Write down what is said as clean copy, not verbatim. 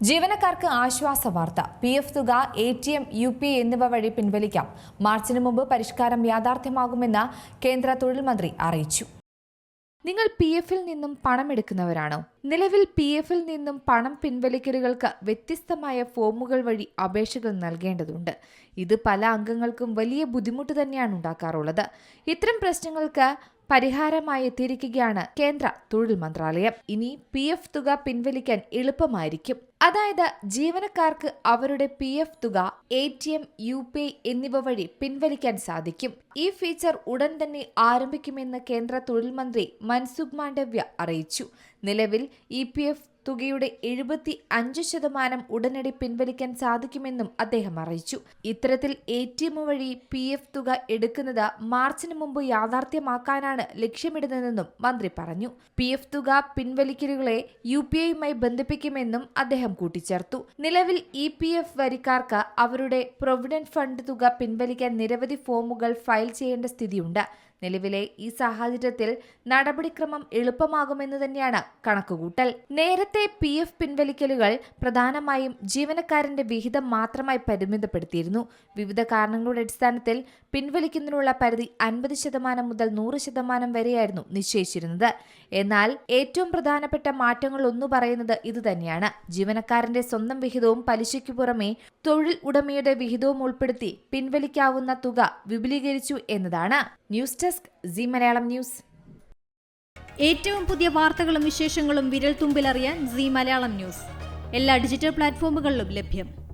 ജീവനക്കാർക്ക് ആശ്വാസ വാർത്ത. PF തുക, ATM, UPI എന്നിവ വഴി പിൻവലിക്കാം. മാർച്ചിന് മുമ്പ് പരിഷ്കാരം യാഥാർത്ഥ്യമാകുമെന്ന് കേന്ദ്ര തൊഴിൽ മന്ത്രി അറിയിച്ചു. നിങ്ങൾ PF-ൽ നിന്നും പണം എടുക്കുന്നവരാണോ? നിലവിൽ PF-ൽ നിന്നും പണം പിൻവലിക്കലുകൾക്ക് വ്യത്യസ്തമായ ഫോമുകൾ വഴി അപേക്ഷകൾ നൽകേണ്ടതുണ്ട്. ഇത് പല അംഗങ്ങൾക്കും വലിയ ബുദ്ധിമുട്ട് തന്നെയാണ് ഉണ്ടാക്കാറുള്ളത്. ഇത്തരം പ്രശ്നങ്ങൾക്ക് പരിഹാരമായി എത്തിയിരിക്കുകയാണ് കേന്ദ്ര തൊഴിൽ മന്ത്രാലയം. ഇനി PF തുക പിൻവലിക്കാൻ എളുപ്പമായിരിക്കും. അതായത് ജീവനക്കാർക്ക് അവരുടെ PF തുക, ATM, UPI എന്നിവ വഴി പിൻവലിക്കാൻ സാധിക്കും. ഈ ഫീച്ചർ ഉടൻ തന്നെ ആരംഭിക്കുമെന്ന് കേന്ദ്ര തൊഴിൽ മന്ത്രി മൻസുഖ് മാണ്ഡവ്യ അറിയിച്ചു. നിലവിൽ EPF തുകയുടെ 75% ഉടനടി പിൻവലിക്കാൻ സാധിക്കുമെന്നും അദ്ദേഹം അറിയിച്ചു. ഇത്തരത്തിൽ ATM വഴി PF തുക എടുക്കുന്നത് മാർച്ചിന് മുമ്പ് യാഥാർത്ഥ്യമാക്കാനാണ് ലക്ഷ്യമിടുന്നതെന്നും മന്ത്രി പറഞ്ഞു. PF തുക പിൻവലിക്കലുകളെ UPIയുമായി ബന്ധിപ്പിക്കുമെന്നും അദ്ദേഹം കൂട്ടിച്ചേർത്തു. നിലവിൽ EPF വരിക്കാർക്ക് അവരുടെ പ്രൊവിഡന്റ് ഫണ്ട് തുക പിൻവലിക്കാൻ നിരവധി ഫോമുകൾ ഫയൽ ചെയ്യേണ്ട സ്ഥിതിയുണ്ട്. നിലവിലെ ഈ സാഹചര്യത്തിൽ നടപടിക്രമം എളുപ്പമാകുമെന്ന് തന്നെയാണ് കണക്കുകൂട്ടൽ. നേരത്തെ PF പിൻവലിക്കലുകൾ പ്രധാനമായും ജീവനക്കാരന്റെ വിഹിതം മാത്രമായി പരിമിതപ്പെടുത്തിയിരുന്നു. വിവിധ കാരണങ്ങളുടെ അടിസ്ഥാനത്തിൽ പിൻവലിക്കുന്നതിനുള്ള പരിധി 50% മുതൽ 100% വരെയായിരുന്നു നിശ്ചയിച്ചിരുന്നത്. എന്നാൽ ഏറ്റവും പ്രധാനപ്പെട്ട മാറ്റങ്ങൾ ഒന്ന് പറയുന്നത് ഇതുതന്നെയാണ്. ജീവനക്കാരന്റെ സ്വന്തം വിഹിതവും പലിശയ്ക്കു പുറമെ തൊഴിൽ ഉടമയുടെ വിഹിതവും ഉൾപ്പെടുത്തി പിൻവലിക്കാവുന്ന തുക വിപുലീകരിച്ചു എന്നതാണ്. News desk C Malayalam news. ഏറ്റവും പുതിയ വാർത്തകളും വിശേഷങ്ങളും വിരൽ തുമ്പിലറിയാൻ സി മലയാളം ന്യൂസ് എല്ലാ ഡിജിറ്റൽ പ്ലാറ്റ്ഫോമുകളിലും ലഭ്യം.